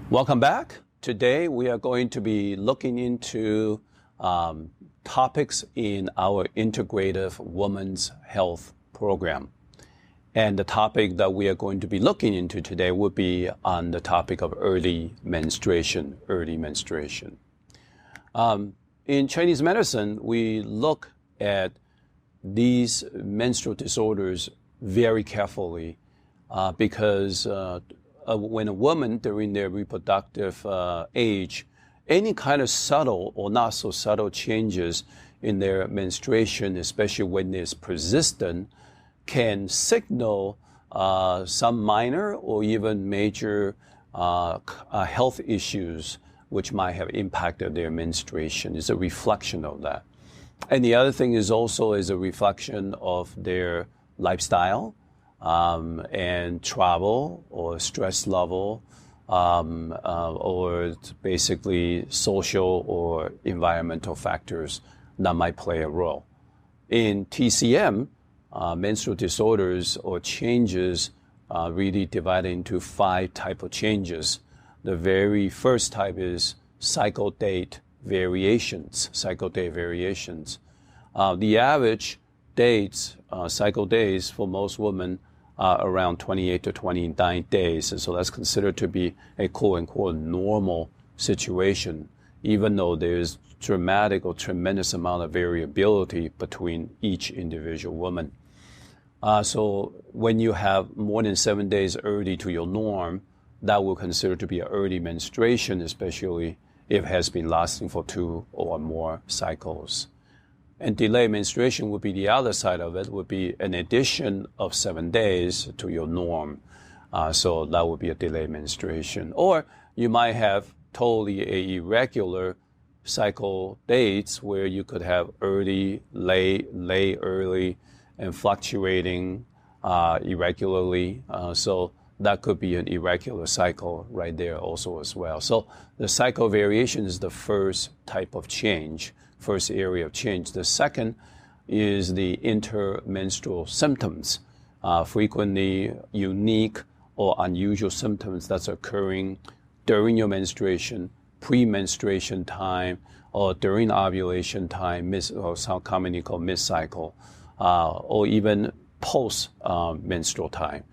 Welcome back. Today we are going to be looking into topics in our integrative women's health program. And the topic that we are going to be looking into today would be on the topic of early menstruation. In Chinese medicine, we look at these menstrual disorders very carefully because when a woman during their reproductive age, any kind of subtle or not so subtle changes in their menstruation, especially when it's persistent, can signal some minor or even major health issues which might have impacted their menstruation. It's a reflection of that. And the other thing is also is a reflection of their lifestyle and travel or stress level or basically social or environmental factors that might play a role. In TCM, menstrual disorders or changes really divided into 5 types of changes. The very first type is cycle date variations. The average dates, cycle days for most women are around 28 to 29 days. And so that's considered to be a quote-unquote normal situation, even though there's dramatic or tremendous amount of variability between each individual woman. So when you have more than 7 days early to your norm, that will consider to be an early menstruation, especially if it has been lasting for 2 or more cycles. And delayed menstruation would be the other side of it, would be an addition of 7 days to your norm. So that would be a delayed menstruation. Or you might have totally a irregular cycle dates where you could have early, late, early, and fluctuating irregularly. So that could be an irregular cycle right there also as well. So the cycle variation is the first type of change, first area of change. The second is the intermenstrual symptoms, frequently unique or unusual symptoms that's occurring during your menstruation, pre-menstruation time, or during ovulation time, or some commonly called mid-cycle, or even post-menstrual time.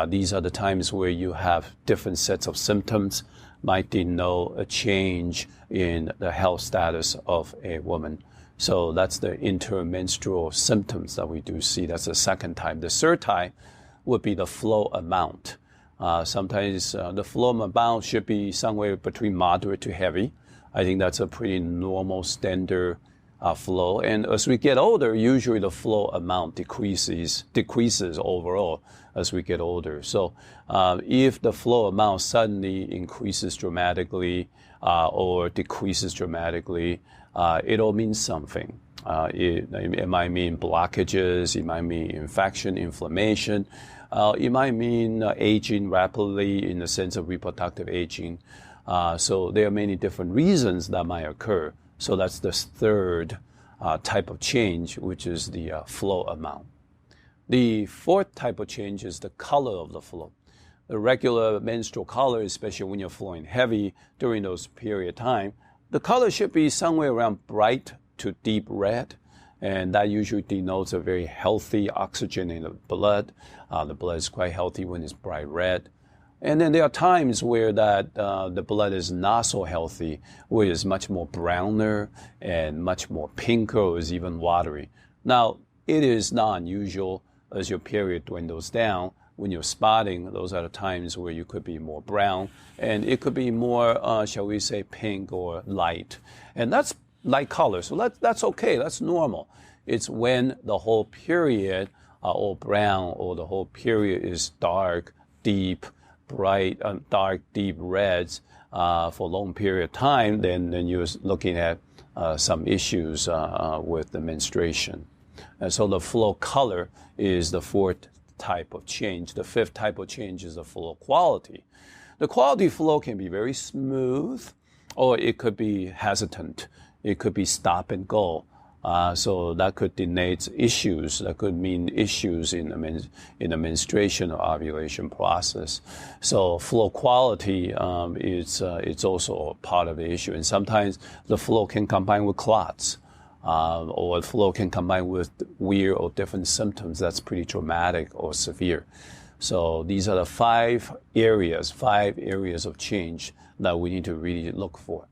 These are the times where you have different sets of symptoms, might denote a change in the health status of a woman. So that's the intermenstrual symptoms that we do see. That's the second type. The third type would be the flow amount. Sometimes the flow amount should be somewhere between moderate to heavy. I think that's a pretty normal standard flow. And as we get older, usually the flow amount decreases overall as we get older. So if the flow amount suddenly increases dramatically or decreases dramatically, it'll mean something. It might mean blockages, it might mean infection, inflammation, it might mean aging rapidly in the sense of reproductive aging. So there are many different reasons that might occur. So that's the third type of change, which is the flow amount. The fourth type of change is the color of the flow. The regular menstrual color, especially when you're flowing heavy during those period of time, the color should be somewhere around bright to deep red, and that usually denotes a very healthy oxygen in the blood. The blood is quite healthy when it's bright red. And then there are times where that the blood is not so healthy, where it's much more browner and much more pinker or is even watery. Now, it is not unusual as your period dwindles down. When you're spotting, those are the times where you could be more brown, and it could be more, shall we say, pink or light. And that's light color, so that's okay, that's normal. It's when the whole period all brown or the whole period is dark, deep, bright, dark, deep reds for a long period of time, then you're looking at some issues with the menstruation. And so the flow color is the fourth type of change. The fifth type of change is the flow quality. The quality flow can be very smooth, or it could be hesitant. It could be stop and go. So that could denote issues. That could mean issues in the menstruation or ovulation process. So flow quality it's also a part of the issue. And sometimes the flow can combine with clots, or the flow can combine with weird or different symptoms that's pretty dramatic or severe. So these are the five areas of change that we need to really look for.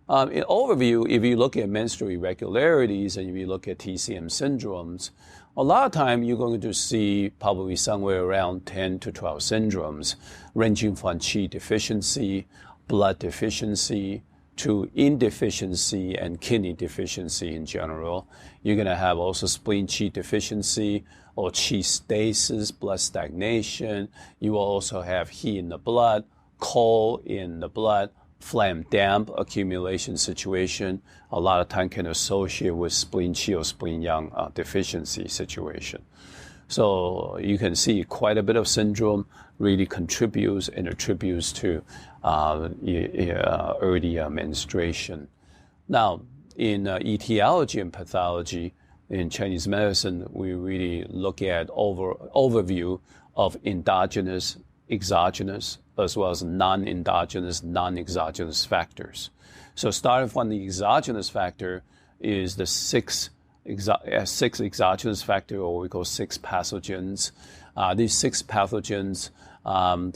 In overview, if you look at menstrual irregularities and if you look at TCM syndromes, a lot of time you're going to see probably somewhere around 10 to 12 syndromes, ranging from qi deficiency, blood deficiency, to insufficiency and kidney deficiency in general. You're going to have also spleen qi deficiency or qi stasis, blood stagnation. You will also have heat in the blood, cold in the blood, phlegm damp accumulation situation. A lot of time can associate with spleen qi or spleen yang deficiency situation. So you can see quite a bit of syndrome really contributes and attributes to early menstruation. Now, in etiology and pathology in Chinese medicine, we really look at overview of endogenous, exogenous, as well as non-endogenous, non-exogenous factors. So starting from the exogenous factor is the six exogenous factor, or we call six pathogens. These six pathogens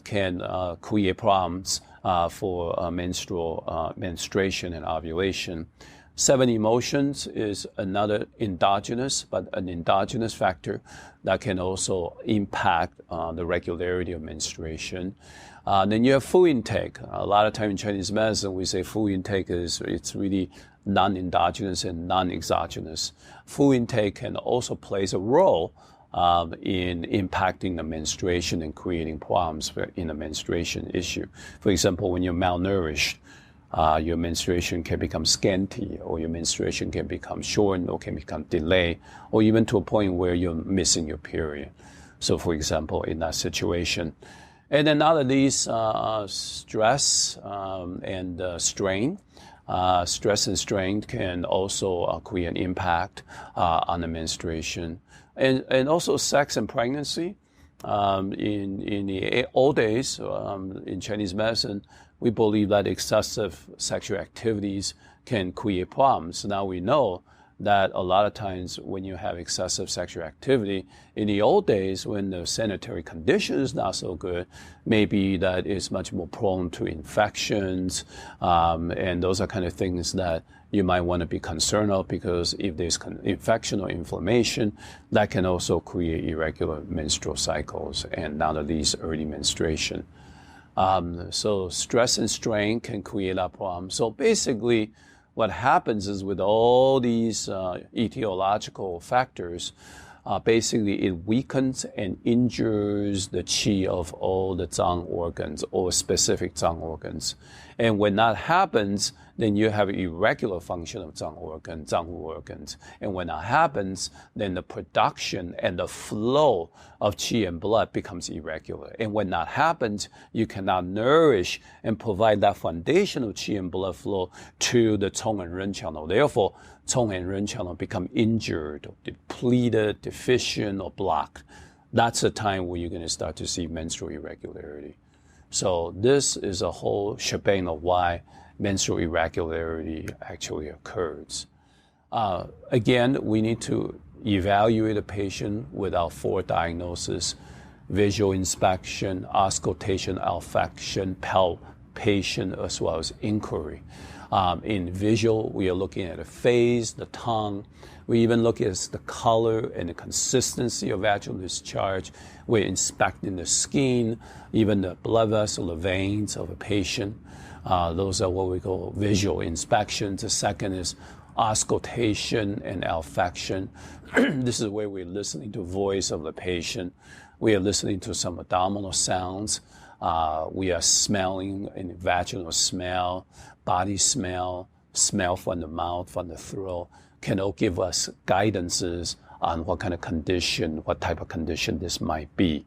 can create problems for menstruation and ovulation. 7 emotions is another endogenous, but an endogenous factor that can also impact the regularity of menstruation. Then you have food intake. A lot of time in Chinese medicine, we say food intake it's really non-endogenous and non-exogenous. Food intake can also plays a role in impacting the menstruation and creating problems in the menstruation issue. For example, when you're malnourished, your menstruation can become scanty, or your menstruation can become shortened, or can become delayed, or even to a point where you're missing your period. So, for example, in that situation. And then out of these, stress and strain. Stress and strain can also create an impact on the menstruation. And also sex and pregnancy. In the old days, in Chinese medicine, we believe that excessive sexual activities can create problems. Now we know that a lot of times when you have excessive sexual activity, in the old days when the sanitary condition is not so good, maybe that is much more prone to infections, and those are kind of things that you might want to be concerned of, because if there's infection or inflammation, that can also create irregular menstrual cycles and not at least early menstruation. So stress and strain can create a problem. So basically, what happens is with all these etiological factors, basically it weakens and injures the qi of all the zang organs or specific zang organs. And when that happens, then you have irregular function of zang organs. And when that happens, then the production and the flow of qi and blood becomes irregular. And when that happens, you cannot nourish and provide that foundation of qi and blood flow to the cong and ren channel. Therefore, cong and ren channel become injured, or depleted, deficient, or blocked. That's the time where you're going to start to see menstrual irregularity. So this is a whole shebang of why menstrual irregularity actually occurs. Again, we need to evaluate a patient with our 4 diagnoses: visual inspection, auscultation, olfaction, palpation, as well as inquiry. In visual, we are looking at the face, the tongue. We even look at the color and the consistency of vaginal discharge. We're inspecting the skin, even the blood vessel, the veins of a patient. Those are what we call visual inspections. The second is auscultation and olfaction. This is where we're listening to the voice of the patient. We are listening to some abdominal sounds. We are smelling in vaginal smell, body smell, smell from the mouth, from the throat, can all give us guidances on what kind of condition, what type of condition this might be.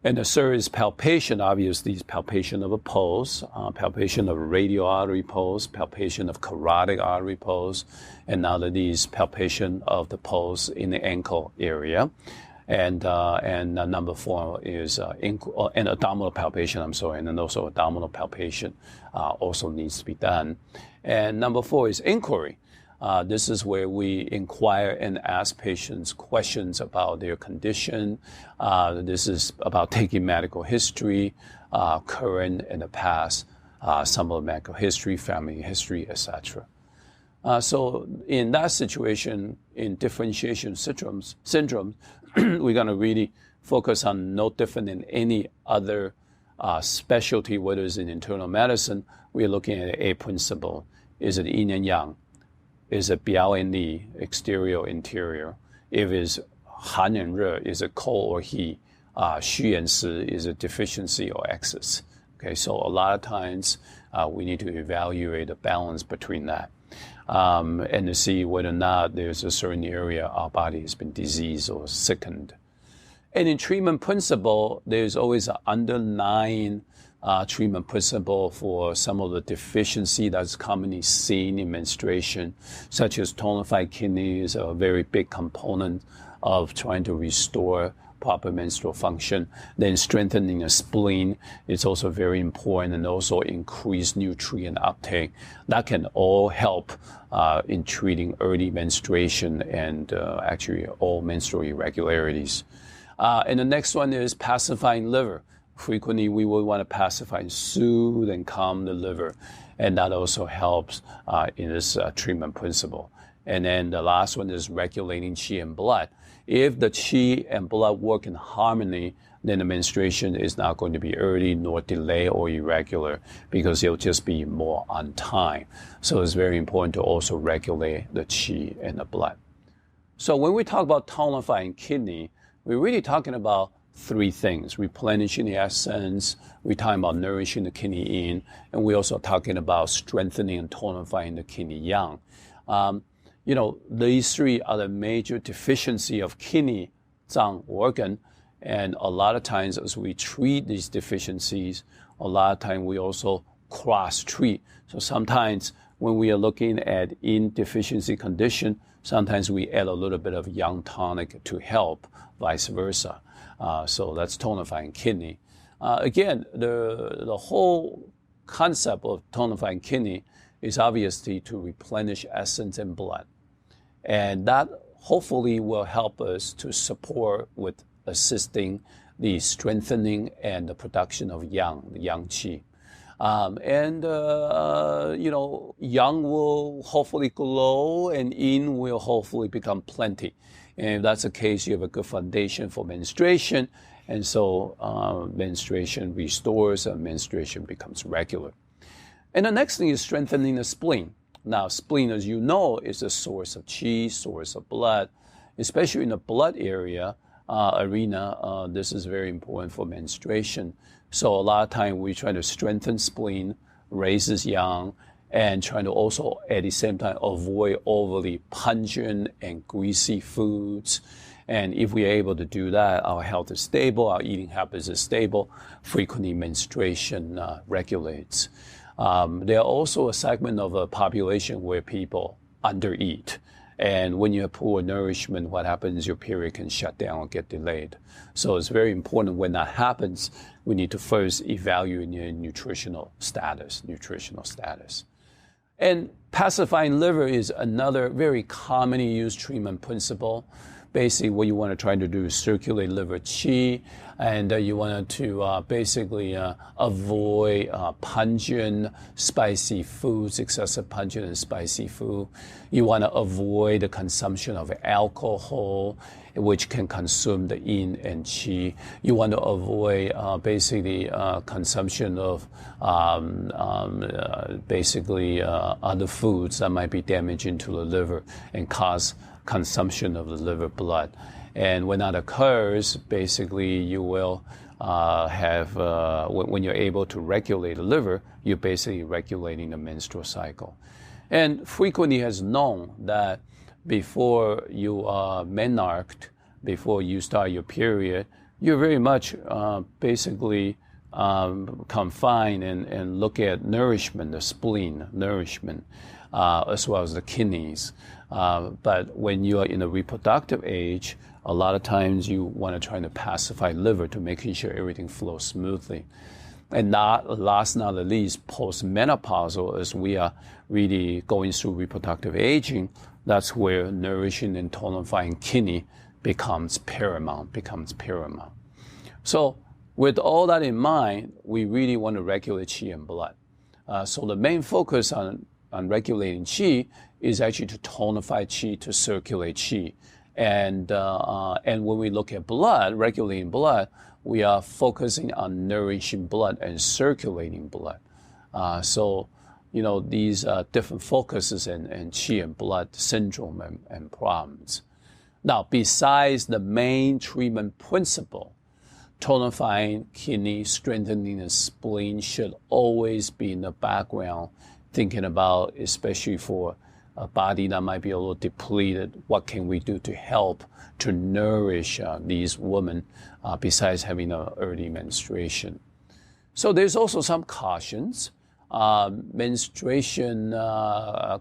And the third is palpation. Obviously, it's palpation of a pulse, palpation of radial artery pulse, palpation of carotid artery pulse, and now that is palpation of the pulse in the ankle area. And number 4 is and abdominal palpation. And then also abdominal palpation also needs to be done. And number 4 is inquiry. This is where we inquire and ask patients questions about their condition. This is about taking medical history, current and the past, some of the medical history, family history, etc. So in that situation, in differentiation syndromes, we're going to really focus on no different than any other specialty, whether it's in internal medicine. We're looking at a principle. Is it yin and yang? Is it biao and li, exterior, interior? If it's han and re, is it cold or heat? Xu and si, is it deficiency or excess? Okay, so a lot of times we need to evaluate the balance between that. And to see whether or not there's a certain area our body has been diseased or sickened. And in treatment principle, there's always an underlying treatment principle for some of the deficiency that's commonly seen in menstruation, such as tonified kidney is a very big component of trying to restore proper menstrual function. Then strengthening the spleen is also very important, and also increase nutrient uptake. That can all help in treating early menstruation and actually all menstrual irregularities. And the next one is pacifying liver. Frequently, we will want to pacify and soothe and calm the liver, and that also helps in this treatment principle. And then the last one is regulating qi and blood. If the qi and blood work in harmony, then the menstruation is not going to be early, nor delay or irregular, because it'll just be more on time. So it's very important to also regulate the qi and the blood. So when we talk about tonifying kidney, we're really talking about 3 things: replenishing the essence, we're talking about nourishing the kidney yin, and we're also talking about strengthening and tonifying the kidney yang. These 3 are the major deficiency of kidney zang organ, and a lot of times as we treat these deficiencies, a lot of time we also cross-treat. So sometimes when we are looking at yin deficiency condition, sometimes we add a little bit of yang tonic to help, vice versa. So that's tonifying kidney. Again, the whole concept of tonifying kidney is obviously to replenish essence and blood. And that hopefully will help us to support with assisting the strengthening and the production of yang, the yang qi. Yang will hopefully glow and yin will hopefully become plenty. And if that's the case, you have a good foundation for menstruation. And so menstruation restores and menstruation becomes regular. And the next thing is strengthening the spleen. Now, spleen, as you know, is a source of qi, source of blood, especially in the blood area arena. This is very important for menstruation. So a lot of time we try to strengthen spleen, raises yang, and trying to also at the same time avoid overly pungent and greasy foods. And if we are able to do that, our health is stable, our eating habits is stable, frequently menstruation regulates. There are also a segment of a population where people undereat. And when you have poor nourishment, what happens? Your period can shut down or get delayed. So it's very important when that happens, we need to first evaluate your nutritional status. And pacifying liver is another very commonly used treatment principle. Basically, what you want to try to do is circulate liver qi, and you want to basically avoid pungent, spicy foods, excessive pungent and spicy food. You want to avoid the consumption of alcohol, which can consume the yin and qi. You want to avoid consumption of other foods that might be damaging to the liver and cause consumption of the liver blood. And when that occurs, basically you will when you're able to regulate the liver, you're basically regulating the menstrual cycle. And frequently has known that before you are menarched, before you start your period, you're very much basically confined and look at nourishment, the spleen, nourishment, as well as the kidneys. But when you are in a reproductive age, a lot of times you want to try to pacify liver to making sure everything flows smoothly. And last not the least, postmenopausal, as we are really going through reproductive aging, that's where nourishing and tonifying kidney becomes paramount. So with all that in mind, we really want to regulate qi and blood. So the main focus on regulating qi is actually to tonify qi, to circulate qi. And when we look at blood, regulating blood, we are focusing on nourishing blood and circulating blood. So, these different focuses in qi and blood syndrome and problems. Now, besides the main treatment principle, tonifying kidney, strengthening the spleen should always be in the background, thinking about, especially for a body that might be a little depleted, what can we do to help to nourish these women besides having an early menstruation. So there's also some cautions. Menstruation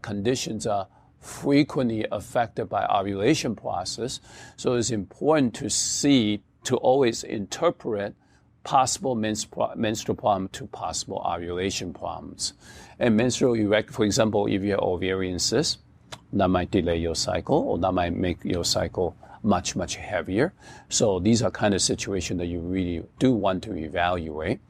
conditions are frequently affected by ovulation process, so it's important to always interpret possible menstrual problem to possible ovulation problems. And for example, if you have ovarian cysts, that might delay your cycle, or that might make your cycle much, much heavier. So these are kind of situations that you really do want to evaluate.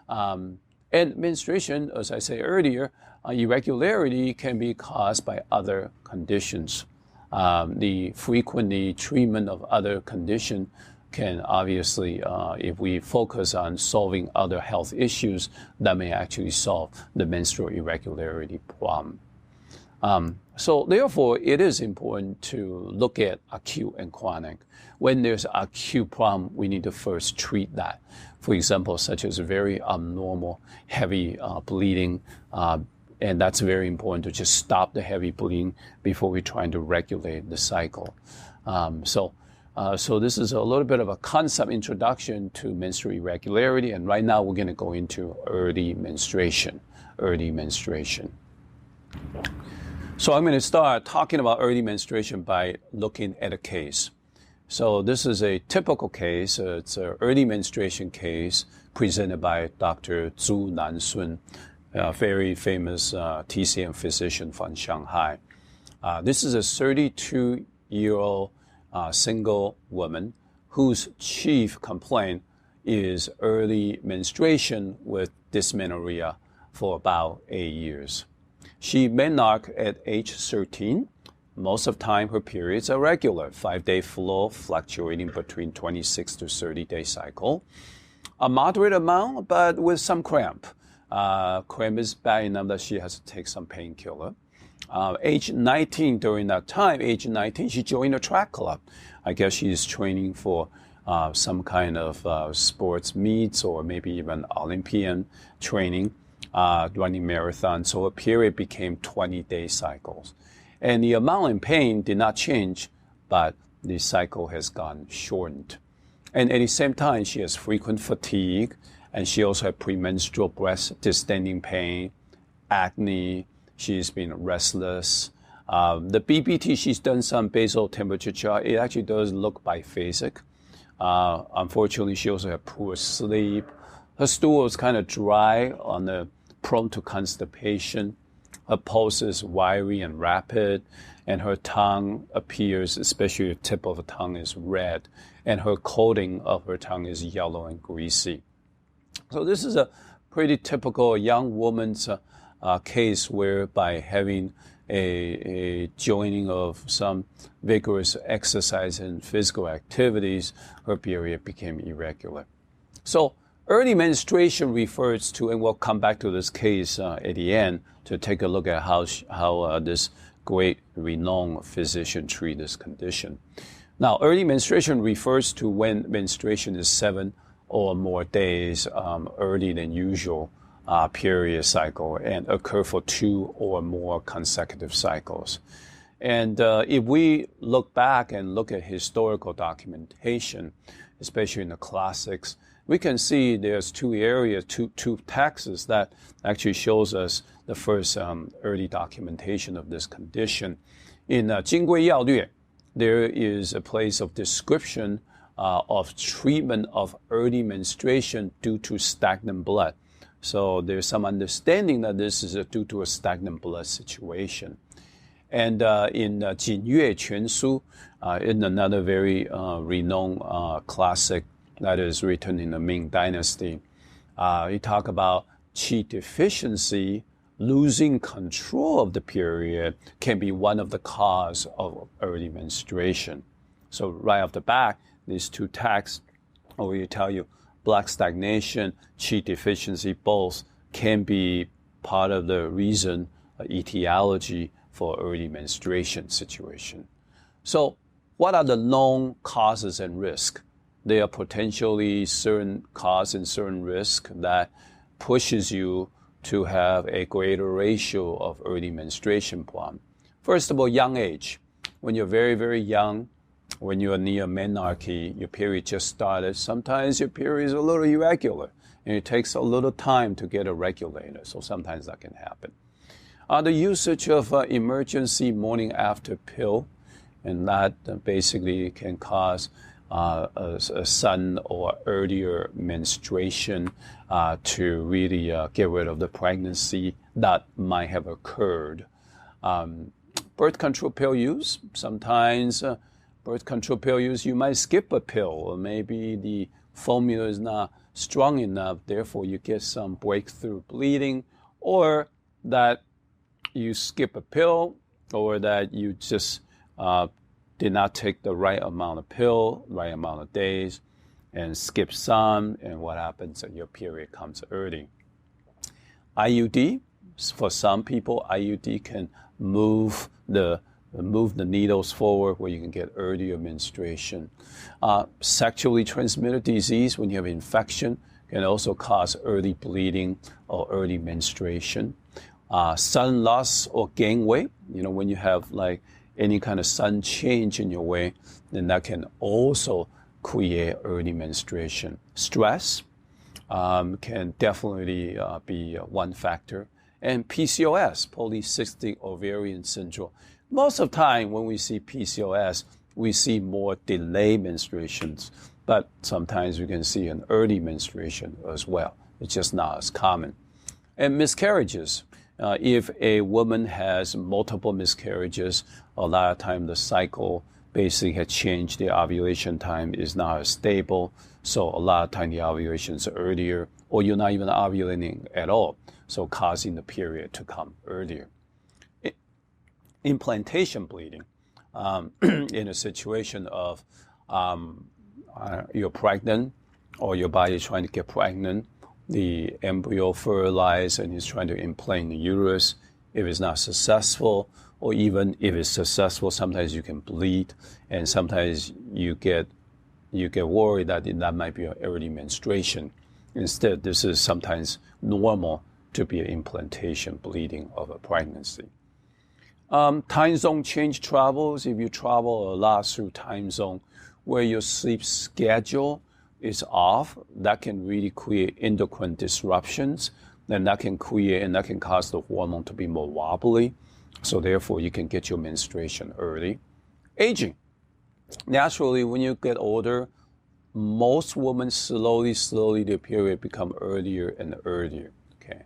And menstruation, as I said earlier, irregularity can be caused by other conditions. The frequently treatment of other conditions can obviously, if we focus on solving other health issues, that may actually solve the menstrual irregularity problem. So therefore, it is important to look at acute and chronic. When there's acute problem, we need to first treat that. For example, such as very abnormal, heavy bleeding, and that's very important to just stop the heavy bleeding before we're trying to regulate the cycle. So this is a little bit of a concept introduction to menstrual irregularity, and right now we're going to go into early menstruation. So I'm going to start talking about early menstruation by looking at a case. So this is a typical case. It's an early menstruation case presented by Dr. Zhu Nansun, a very famous TCM physician from Shanghai. This is a 32-year-old single woman whose chief complaint is early menstruation with dysmenorrhea for about 8 years. She menarche at age 13. Most of the time, her periods are regular, 5-day flow, fluctuating between 26 to 30-day cycle. A moderate amount, but with some cramp. Cramp is bad enough that she has to take some painkiller. Age 19, during that time, she joined a track club. I guess she's training for some kind of sports meets or maybe even Olympian training, running marathon. So her period became 20-day cycles. And the amount in pain did not change, but the cycle has gone shortened. And at the same time, she has frequent fatigue, and she also had premenstrual breast distending pain, acne. She's been restless. The BBT, she's done some basal temperature chart. It actually does look biphasic. Unfortunately, she also had poor sleep. Her stool was kind of dry, prone to constipation. Her pulse is wiry and rapid, and her tongue appears, especially the tip of the tongue, is red, and her coating of her tongue is yellow and greasy. So this is a pretty typical young woman's case where by having a joining of some vigorous exercise and physical activities, her period became irregular. So early menstruation refers to, and we'll come back to this case at the end to take a look at how this great renowned physician treated this condition. Now, early menstruation refers to when menstruation is 7 or more days earlier than usual period cycle and occur for 2 or more consecutive cycles. And if we look back and look at historical documentation, especially in the classics, we can see there's two areas, two texts that actually shows us the first early documentation of this condition. In 金匮要略, there is a place of description of treatment of early menstruation due to stagnant blood. So there's some understanding that this is due to a stagnant blood situation. And in 锦月全书, in another very renowned classic that is written in the Ming Dynasty, he talk about qi deficiency, losing control of the period can be one of the cause of early menstruation. So right off the bat, these two texts will tell you blood stagnation, qi deficiency, both can be part of the reason, etiology for early menstruation situation. So what are the known causes and risk? There are potentially certain cause and certain risk that pushes you to have a greater ratio of early menstruation problem. First of all, young age. When you're very, very young, when you're near menarche, your period just started, sometimes your period is a little irregular, and it takes a little time to get a regulator, so sometimes that can happen. The usage of emergency morning after pill, and that basically can cause a sudden or earlier menstruation to really get rid of the pregnancy that might have occurred. Birth control pill use, sometimes birth control pill use, you might skip a pill, or maybe the formula is not strong enough, therefore you get some breakthrough bleeding, or that you skip a pill, or that you just did not take the right amount of pill, right amount of days, and skip some, and what happens is your period comes early. IUD, for some people, IUD can move the needles forward where you can get earlier menstruation. Sexually transmitted disease, when you have infection, can also cause early bleeding or early menstruation. Sudden loss or gain weight, when you have like any kind of sudden change in your weight, then that can also create early menstruation. Stress can definitely be one factor. And PCOS, polycystic ovarian syndrome. Most of the time when we see PCOS, we see more delayed menstruations, but sometimes we can see an early menstruation as well. It's just not as common. And miscarriages. If a woman has multiple miscarriages, a lot of time the cycle basically has changed. The ovulation time is not as stable. So a lot of time the ovulation is earlier, or you're not even ovulating at all, so causing the period to come earlier. Implantation bleeding, in a situation of you're pregnant, or your body is trying to get pregnant, the embryo fertilized and is trying to implant the uterus. If it's not successful, or even if it's successful, sometimes you can bleed, and sometimes you get worried that that might be an early menstruation. Instead, this is sometimes normal to be an implantation bleeding of a pregnancy. Time zone change travels. If you travel a lot through time zone where your sleep schedule is off, that can really create endocrine disruptions, and that can cause the hormone to be more wobbly. So therefore, you can get your menstruation early. Aging. Naturally, when you get older, most women slowly their period become earlier and earlier. Okay,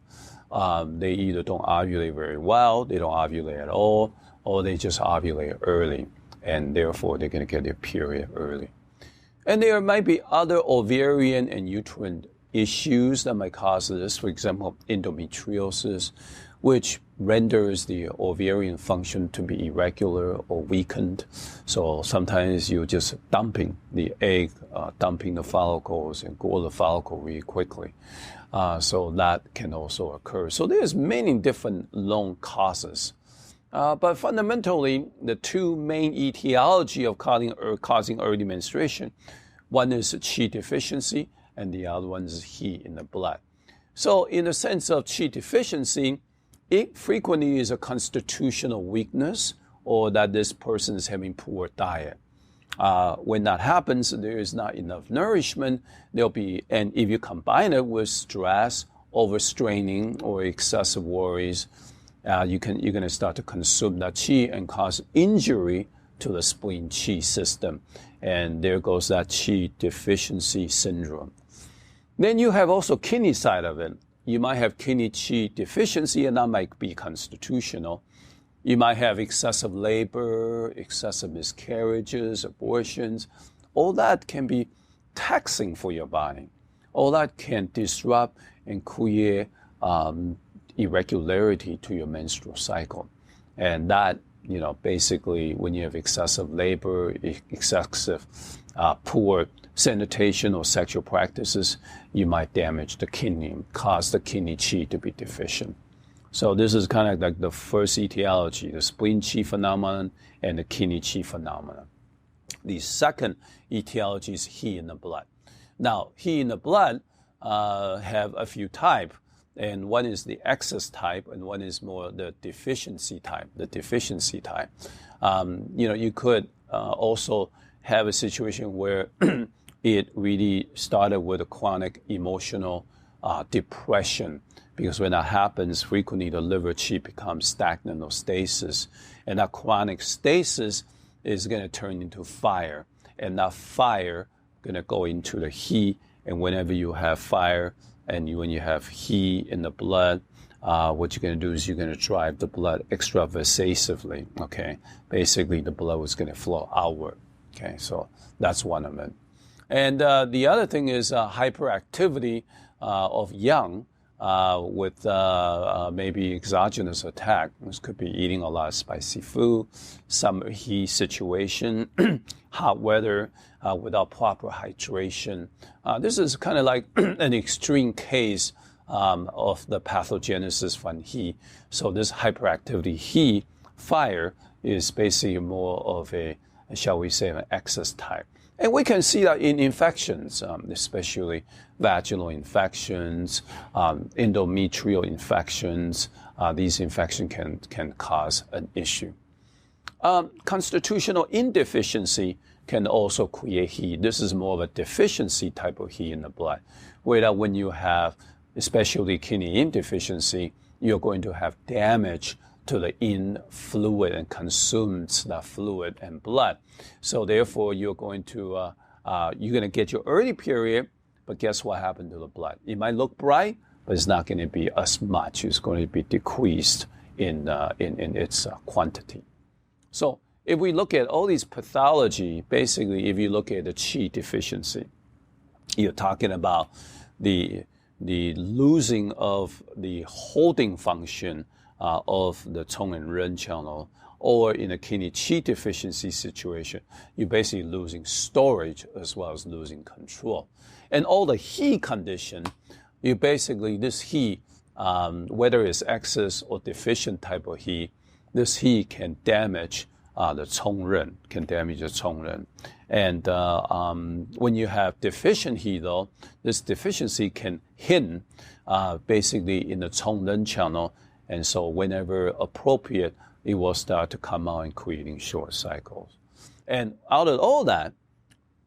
they either don't ovulate very well, they don't ovulate at all, or they just ovulate early, and therefore they're going to get their period early. And there might be other ovarian and uterine issues that might cause this. For example, endometriosis, which renders the ovarian function to be irregular or weakened. So sometimes you're just dumping the egg, dumping the follicles, and grow the follicle really quickly. So that can also occur. So there's many different known causes. But fundamentally, the two main etiology of causing early menstruation, one is qi deficiency, and the other one is heat in the blood. So in the sense of qi deficiency, it frequently is a constitutional weakness or that this person is having poor diet. When that happens, there is not enough nourishment. And if you combine it with stress, overstraining, or excessive worries, you're going to start to consume that qi and cause injury to the spleen qi system. And there goes that qi deficiency syndrome. Then you have also kidney side of it. You might have kidney qi deficiency, and that might be constitutional. You might have excessive labor, excessive miscarriages, abortions. All that can be taxing for your body. All that can disrupt and create irregularity to your menstrual cycle. And that, basically when you have excessive labor, excessive poor sanitation or sexual practices, you might damage the kidney, cause the kidney qi to be deficient. So this is kind of like the first etiology, the spleen qi phenomenon and the kidney qi phenomenon. The second etiology is He in the blood. Now, He in the blood have a few types, and one is the excess type, and one is more the deficiency type. You could also have a situation where it really started with a chronic emotional depression, because when that happens, frequently the liver qi becomes stagnant or stasis, and that chronic stasis is going to turn into fire, and that fire going to go into the He. And whenever you have fire and when you have He in the blood, what you're going to do is you're going to drive the blood extravasively. Okay, basically the blood was going to flow outward. Okay, so that's one of them. And the other thing is hyperactivity of young with maybe exogenous attack. This could be eating a lot of spicy food, summer heat situation, hot weather without proper hydration. This is kind of like an extreme case of the pathogenesis from heat. So this hyperactivity heat, fire, is basically more of a, shall we say, an excess type. And we can see that in infections, especially vaginal infections, endometrial infections. These infections can cause an issue. Constitutional indeficiency can also create heat. This is more of a deficiency type of heat in the blood, where when you have, especially kidney insufficiency, you're going to have damage to the in fluid and consumes the fluid and blood. So therefore, you're going to get your early period, but guess what happened to the blood? It might look bright, but it's not going to be as much. It's going to be decreased in its quantity. So if we look at all these pathology, basically, if you look at the qi deficiency, you're talking about the losing of the holding function of the Cong and Ren channel, or in a kidney qi deficiency situation, you're basically losing storage as well as losing control. And all the He condition, you basically, this He, whether it's excess or deficient type of He, this He can damage the Cong Ren, And when you have deficient He, though, this deficiency can hint basically in the Cong Ren channel. And so whenever appropriate, it will start to come out and creating short cycles. And out of all that,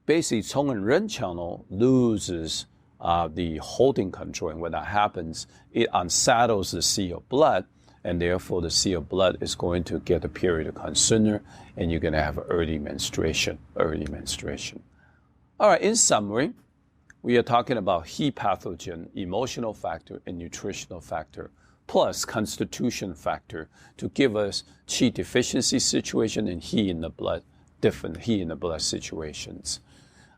basically Cong and Ren channel loses the holding control. And when that happens, it unsettles the sea of blood, and therefore the sea of blood is going to get a period of come sooner, and you're going to have early menstruation. All right, in summary, we are talking about He pathogen, emotional factor, and nutritional factor, plus constitution factor to give us qi deficiency situation and He in the blood, different He in the blood situations.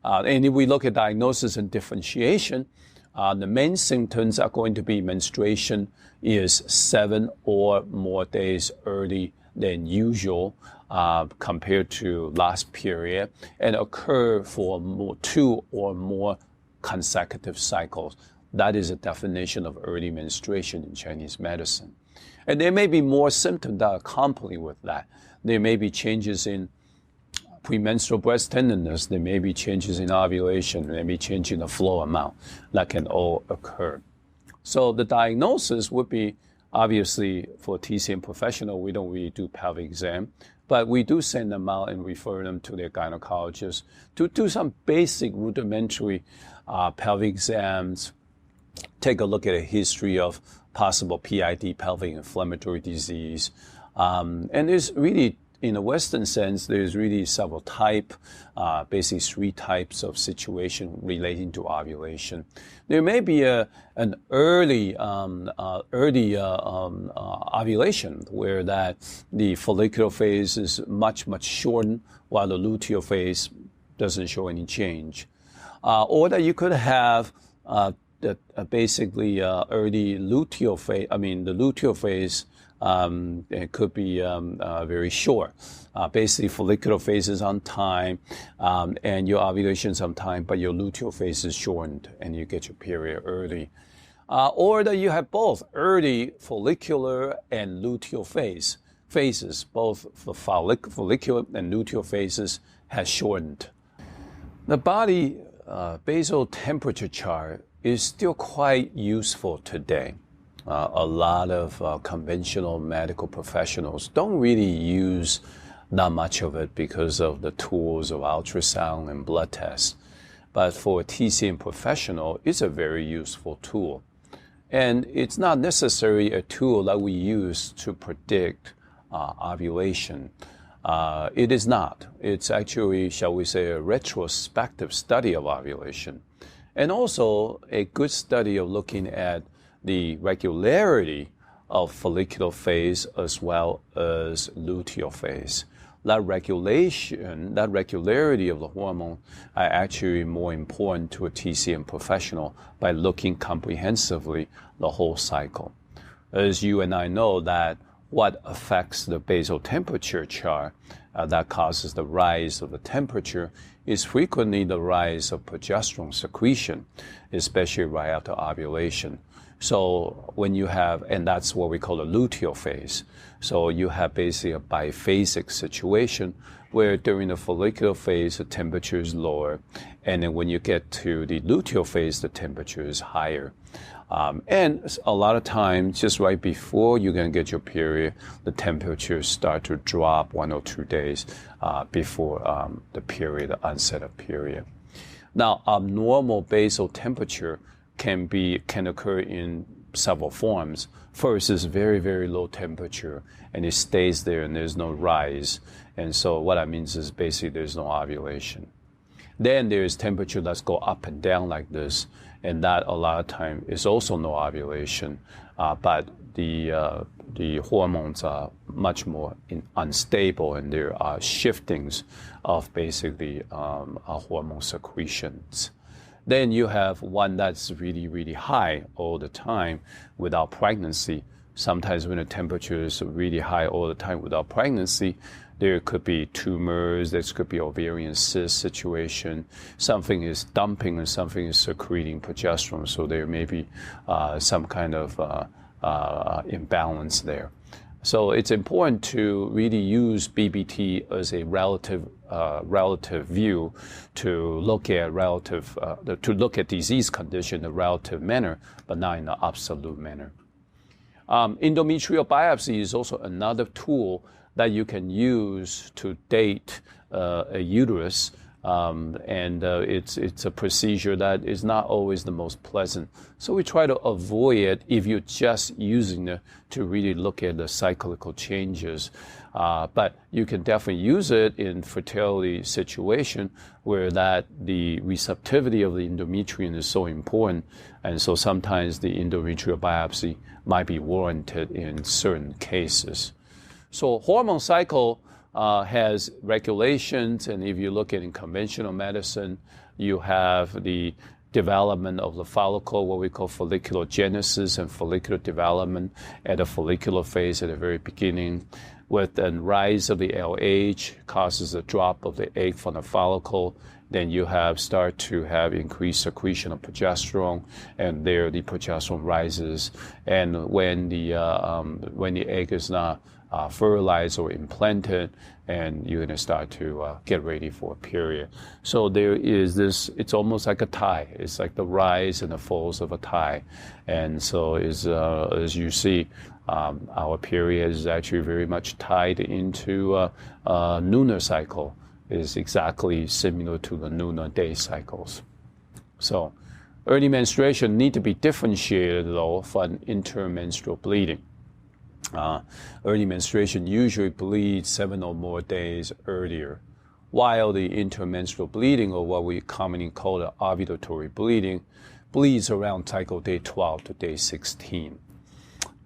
And if we look at diagnosis and differentiation, the main symptoms are going to be menstruation is 7 or more days early than usual compared to last period, and occur for 2 or more consecutive cycles. That is a definition of early menstruation in Chinese medicine. And there may be more symptoms that accompany with that. There may be changes in premenstrual breast tenderness. There may be changes in ovulation. There may be change in the flow amount. That can all occur. So the diagnosis would be Obviously, for TCM professional, we don't really do pelvic exam, but we do send them out and refer them to their gynecologist to do some basic rudimentary pelvic exams, take a look at a history of possible PID, pelvic inflammatory disease. And there's really, in a Western sense, there's really several types, basically 3 types of situation relating to ovulation. There may be an early ovulation where that the follicular phase is much shortened while the luteal phase doesn't show any change. Or that you could have basically early luteal phase. I mean, the luteal phase it could be very short. Basically, follicular phase is on time, and your ovulation is on time, but your luteal phase is shortened, and you get your period early. Or that you have both early follicular and luteal phases, both the follicular and luteal phases has shortened. The body basal temperature chart is still quite useful today. A lot of conventional medical professionals don't really use that much of it because of the tools of ultrasound and blood tests. But for a TCM professional, it's a very useful tool. And it's not necessarily a tool that we use to predict ovulation. It is not. It's actually, shall we say, a retrospective study of ovulation. And also a good study of looking at the regularity of follicular phase as well as luteal phase. That regularity of the hormone are actually more important to a TCM professional by looking comprehensively the whole cycle. As you and I know that what affects the basal temperature chart that causes the rise of the temperature is frequently the rise of progesterone secretion, especially right after ovulation. So when you have, and that's what we call a luteal phase. So you have basically a biphasic situation where during the follicular phase, the temperature is lower. And then when you get to the luteal phase, the temperature is higher. And a lot of times, just right before you're going to get your period, the temperatures start to drop 1 or 2 days before the period, the onset of period. Now, abnormal basal temperature can occur in several forms. First is very, very low temperature, and it stays there, and there's no rise. And so what that means is basically there's no ovulation. Then there's temperature that's go up and down like this, and that a lot of time is also no ovulation. But the hormones are much more unstable, and there are shiftings of basically hormone secretions. Then you have one that's really, really high all the time without pregnancy. Sometimes when the temperature is really high all the time without pregnancy, there could be tumors, there could be ovarian cyst situation. Something is dumping and something is secreting progesterone, so there may be some kind of imbalance there. So it's important to really use BBT as a relative view to look at disease condition in a relative manner, but not in an absolute manner. Endometrial biopsy is also another tool that you can use to date a uterus. It's a procedure that is not always the most pleasant. So we try to avoid it if you're just using it to really look at the cyclical changes. But you can definitely use it in fertility situation where that the receptivity of the endometrium is so important. And so sometimes the endometrial biopsy might be warranted in certain cases. So hormone cycle has regulations, and if you look at in conventional medicine, you have the development of the follicle, what we call follicular genesis and follicular development at the follicular phase at the very beginning, with the rise of the LH causes a drop of the egg from the follicle. Then you start to have increased secretion of progesterone, and there the progesterone rises. And when the egg is not fertilized or implanted, and you're going to start to get ready for a period. So there is this, it's almost like a tie. It's like the rise and the falls of a tie. And so as you see, Our period is actually very much tied into lunar cycle. Is exactly similar to the lunar day cycles. So early menstruation need to be differentiated though from intermenstrual bleeding. Early menstruation usually bleeds 7 or more days earlier, while the intermenstrual bleeding, or what we commonly call the ovulatory bleeding, bleeds around cycle day 12 to day 16.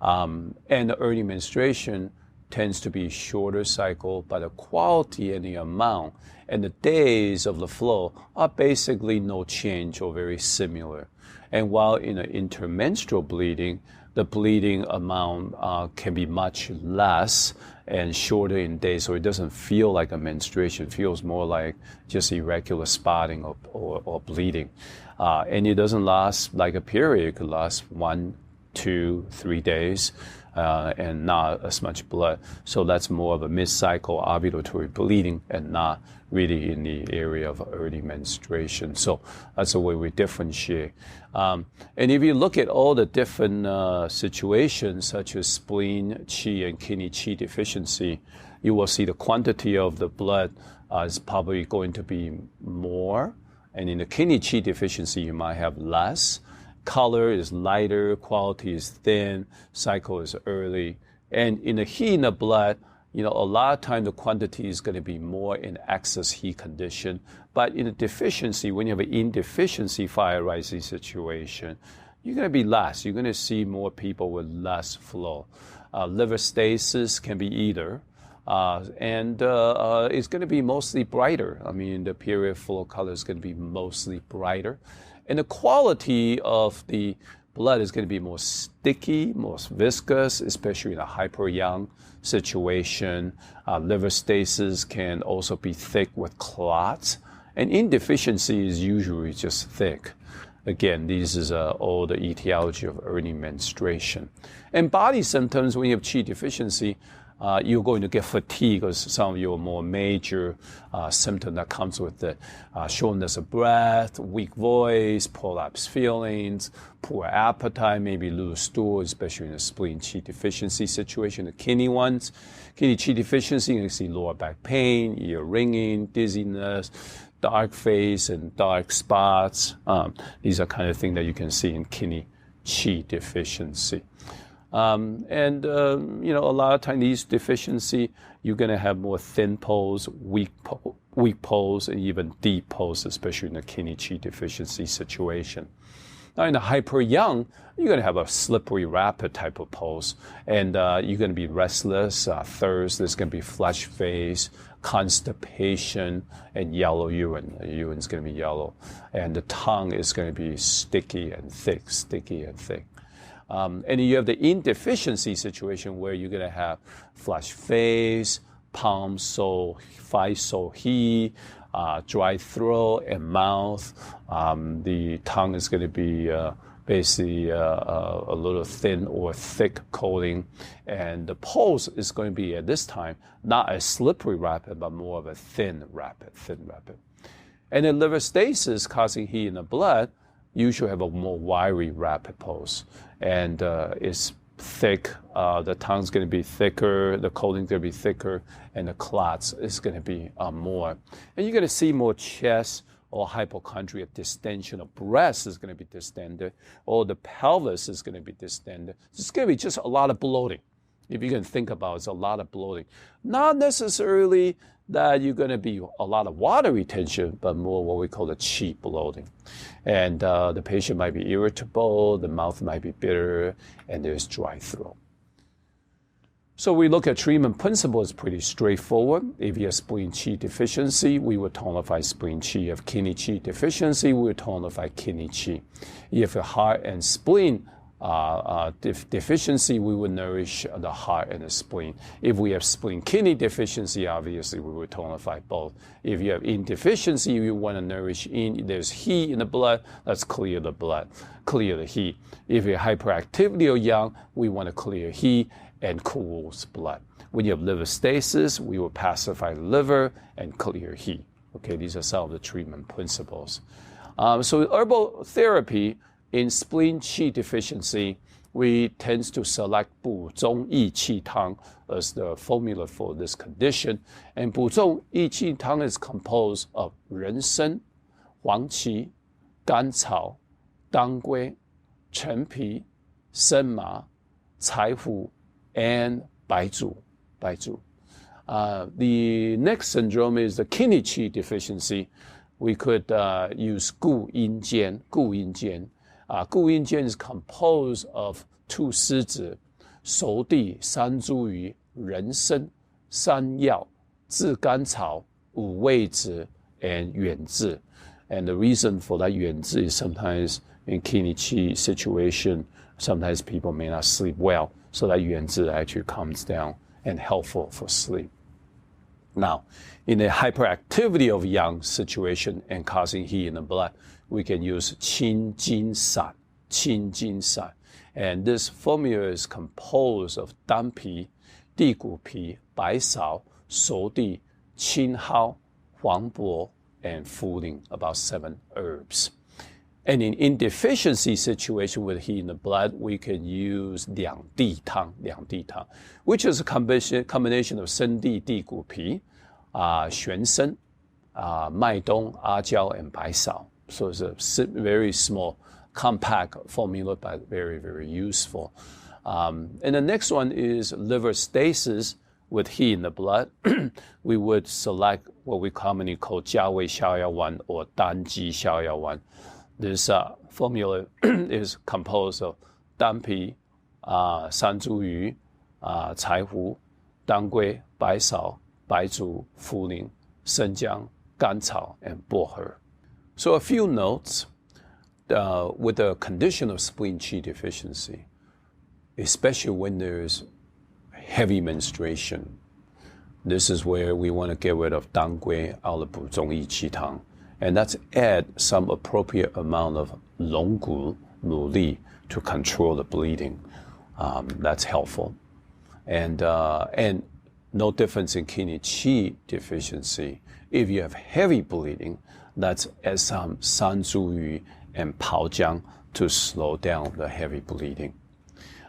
And the early menstruation tends to be shorter cycle, but the quality and the amount and the days of the flow are basically no change or very similar. And while in an intermenstrual bleeding, the bleeding amount can be much less and shorter in days, so it doesn't feel like a menstruation. It feels more like just irregular spotting or bleeding. And it doesn't last like a period. It could last 1, 2, 3 days. And not as much blood. So that's more of a mid-cycle ovulatory bleeding and not really in the area of early menstruation. So that's the way we differentiate. And if you look at all the different situations, such as spleen, qi, and kidney qi deficiency, you will see the quantity of the blood is probably going to be more. And in the kidney qi deficiency, you might have less. Color is lighter, quality is thin, cycle is early. And in the heat in the blood, a lot of time the quantity is going to be more in excess heat condition. But in a deficiency, when you have an indeficiency fire rising situation, you're going to be less. You're going to see more people with less flow. Liver stasis can be either. And it's going to be mostly brighter. I mean, the period flow color is going to be mostly brighter. And the quality of the blood is going to be more sticky, more viscous, especially in a hyper-young situation. Liver stasis can also be thick with clots. And indeficiency is usually just thick. Again, this is all the etiology of early menstruation. And body symptoms, when you have qi deficiency, you're going to get fatigue, because some of your more major symptom that comes with it. Shortness of breath, weak voice, prolapse feelings, poor appetite, maybe loose stool, especially in the spleen qi deficiency situation. The kidney ones, kidney qi deficiency, you can see lower back pain, ear ringing, dizziness, dark face and dark spots. These are kind of things that you can see in kidney qi deficiency. A lot of times these deficiency, you're going to have more thin pulse, weak pulse, and even deep pulse, especially in the kidney qi deficiency situation. Now, in the hyper young, you're going to have a slippery, rapid type of pulse, and you're going to be restless, thirst. There's going to be flushed face, constipation, and yellow urine. The urine is going to be yellow, and the tongue is going to be sticky and thick. And you have the indeficiency situation where you're going to have flushed face, palms so heat, dry throat and mouth. The tongue is going to be basically a little thin or thick coating. And the pulse is going to be, at this time, not a slippery rapid, but more of a thin rapid. And the liver stasis causing heat in the blood usually have a more wiry rapid pulse. And it's thick, the tongue's going to be thicker, the coating's going to be thicker, and the clots is going to be more. And you're going to see more chest or hypochondria distension. The breast is going to be distended, or the pelvis is going to be distended. It's going to be just a lot of bloating. If you can think about it, it's a lot of bloating. Not necessarily that you're going to be a lot of water retention, but more what we call the qi bloating. And the patient might be irritable, the mouth might be bitter, and there's dry throat. So we look at treatment principle is pretty straightforward. If you have spleen qi deficiency, we will tonify spleen qi. If kidney qi deficiency, we will tonify kidney qi. If the heart and spleen deficiency, we will nourish the heart and the spleen. If we have spleen kidney deficiency, obviously we will tonify both. If you have indeficiency, you want to nourish there's heat in the blood, let's clear the blood, clear the heat. If you have hyperactivity or young, we want to clear heat and cool blood. When you have liver stasis, we will pacify the liver and clear heat. Okay, these are some of the treatment principles. So herbal therapy in spleen qi deficiency we tend to select 补中益气汤 as the formula for this condition. And 补中益气汤 is composed of 人参、黄芪、甘草、当归、陈皮、生麻、柴胡 and 白术. The next syndrome is the kidney qi deficiency. We could use 固阴间. 固阴间 is composed of 菟丝子、熟地、山茱萸、人参、山药、炙甘草、五味子 and 远志. And the reason for that 远志 is sometimes in kidney qi situation, sometimes people may not sleep well, so that 远志 actually comes down and helpful for sleep. Now, in a hyperactivity of yang situation and causing heat in the blood, we can use 清金散. And this formula is composed of 丹皮、地骨皮、白芍、熟地、青蒿、黄柏 and 茯苓, about 7 herbs. And in indeficiency situation with heat in the blood, we can use 两地汤, which is a combination of 生地、地骨皮、玄参、麦冬、阿胶 and 白芍. So it's a very small, compact formula, but very, very useful. And the next one is liver stasis with heat in the blood. We would select what we commonly call 加味逍遥丸 or 单剂逍遥丸. This formula is composed of 丹皮、山茱萸、柴胡、当归、白芍、白术、茯苓、生姜、甘草 and 薄荷. So a few notes with the condition of spleen qi deficiency, especially when there's heavy menstruation. This is where we want to get rid of 当归 out of 补中益气汤. And let's add some appropriate amount of 龙骨 努力 to control the bleeding. That's helpful. And no difference in kidney qi deficiency. If you have heavy bleeding, let's add some 山茱萸 and 泡姜 to slow down the heavy bleeding.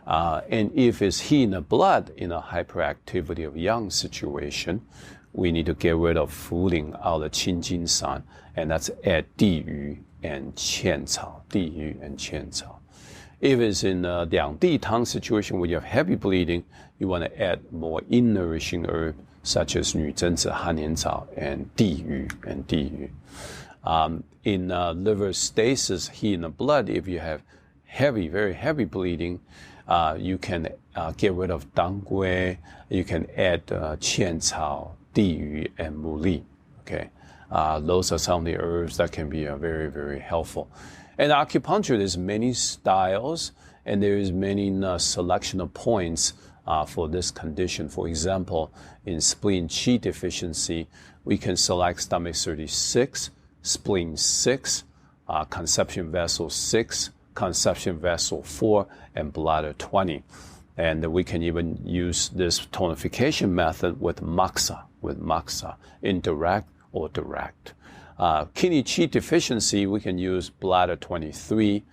And if it's heat in the blood in a hyperactivity of yang situation, we need to get rid of 茯苓 out of 清金散, and that's add 地榆 and 茜草. If it's in a 两地汤 situation where you have heavy bleeding, you want to add more in-nourishing herb such as 女贞子、汉年草 and 地榆. In liver stasis, heat in the blood, if you have heavy, very heavy bleeding, you can get rid of 当归, you can add 茜草, 地榆 and 牡蛎. Okay, those are some of the herbs that can be very, very helpful. And acupuncture, there's many styles and there is many selection of points for this condition. For example, in spleen qi deficiency, we can select stomach 36, spleen 6, conception vessel 6, conception vessel 4, and bladder 20. And we can even use this tonification method with maxa, indirect or direct. Kidney qi deficiency, we can use bladder 23,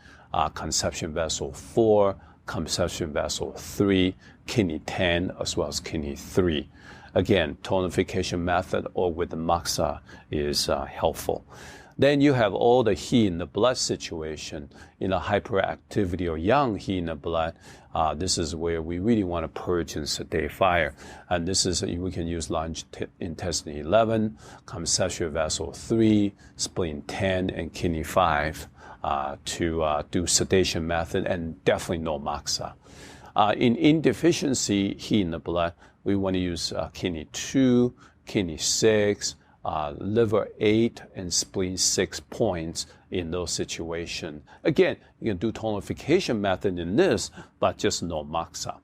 conception vessel 4, conception vessel 3, kidney 10, as well as kidney 3. Again, tonification method or with the maxa is helpful. Then you have all the heat in the blood situation. In a hyperactivity or yang heat in the blood, this is where we really want to purge and sedate fire. And this is, we can use large intestine 11, conceptual vessel 3, spleen 10, and kidney 5 to do sedation method, and definitely no maxa. In indeficiency heat in the blood, we want to use kidney 2, kidney 6, liver 8, and spleen 6 points in those situations. Again, you can do tonification method in this, but just no maxa.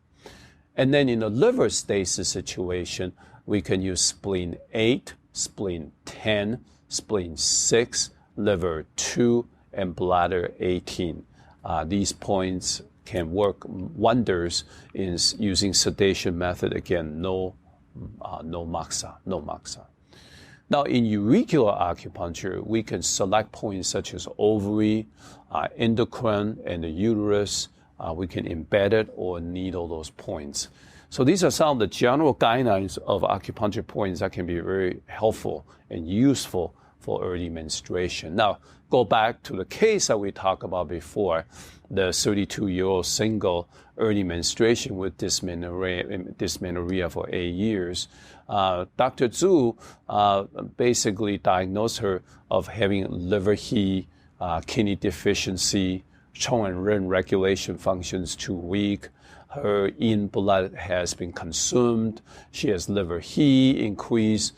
And then in a liver stasis situation, we can use spleen 8, spleen 10, spleen 6, liver 2, and bladder 18. These points can work wonders in using sedation method. Again, no maxa. Now, in auricular acupuncture, we can select points such as ovary, endocrine, and the uterus, we can embed it or needle those points. So these are some of the general guidelines of acupuncture points that can be very helpful and useful for early menstruation. Now, go back to the case that we talked about before, the 32-year-old single early menstruation with dysmenorrhea for 8 years. Dr. Zhu basically diagnosed her of having liver heat, kidney deficiency, Chong and Ren regulation functions too weak. Her yin blood has been consumed. She has liver heat increase.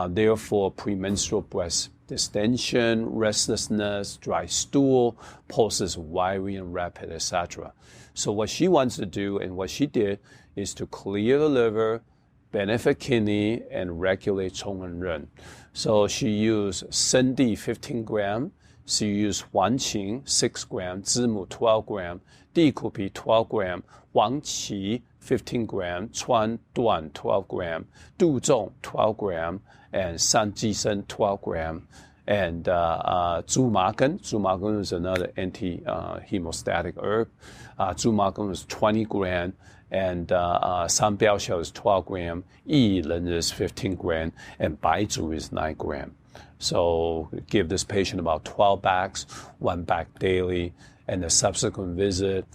Therefore, premenstrual breast distension, restlessness, dry stool, pulses wiry and rapid, etc. So what she wants to do and what she did is to clear the liver, benefit kidney, and regulate Chong and Ren. So she used Sendi 15 gram, she used Huanqing 6 gram, Zimu 12 gram, Dikupi 12 gram, Wangqi 15 gram, Chuan Duan 12 gram, Du Zhong 12 gram, and San Jisen 12 gram, and Zhu Ma Gen. Zhu Ma Gen is another anti-hemostatic herb. Zhu Ma Gen is 20 gram, and San Biao Xiao is 12 gram, Yi Ren is 15 gram, and Bai Zhu is 9 gram. So give this patient about 12 bags, 1 bag daily, and the subsequent visit,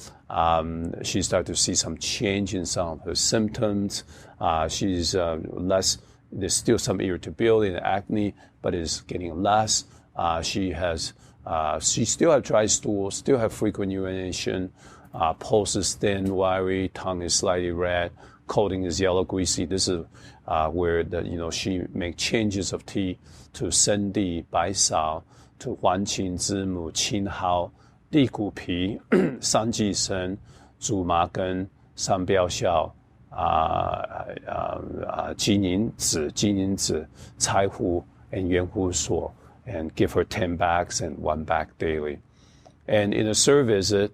she started to see some change in some of her symptoms. She's there's still some irritability and acne, but it's getting less. She still has dry stool, still have frequent urination, pulse is thin, wiry, tongue is slightly red, coating is yellow, greasy. This is where she make changes of tea to Sendi, Bai Sao, to Huanqing, Zimu, Qinghao, Dikupi, San Jisen, Zhu Ma Gen, San Biao Xiao, Jinin Zi, Cai Hu, and Yuan Hu Suo, and give her 10 bags and 1 bag daily. And in a third visit,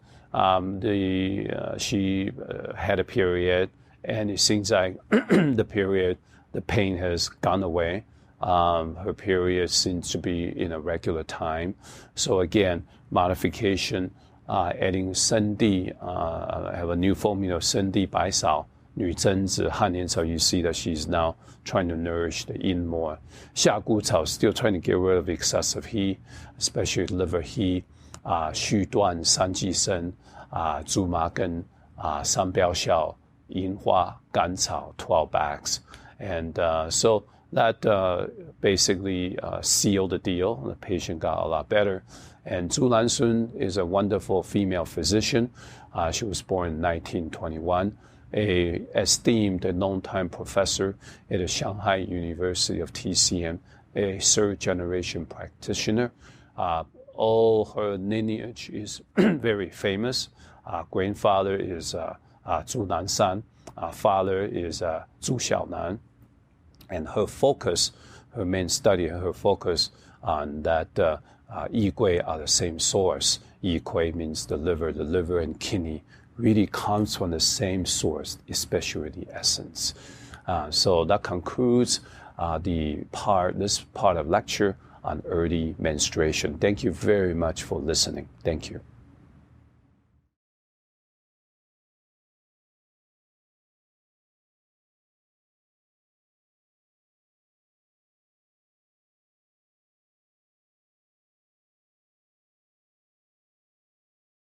she had a period, and it seems like the pain has gone away. Her period seems to be in a regular time. So again, modification, adding Sendi, have a new formula of Sendi Bai Sao, Nu Zhenzi, Han Nian Cao. You see that she's now trying to nourish the yin more. Xia Gu Cao, still trying to get rid of excessive heat, especially liver heat. Xu Duan, San Jisen, Zhu Ma Gen, San Biao Xiao, Yin Hua, Gan Cao, 12 bags. And so that basically sealed the deal. The patient got a lot better. And Zhu Lansun is a wonderful female physician. She was born in 1921, an esteemed and long-time professor at the Shanghai University of TCM, a third-generation practitioner. All her lineage is very famous. Grandfather is Zhu Nanshan. Father is Zhu Xiaonan. And her focus, her main study, her focus on that Yi Gui are the same source. Yi Gui means the liver and kidney really comes from the same source, especially the essence. So that concludes this part of lecture on early menstruation. Thank you very much for listening. Thank you.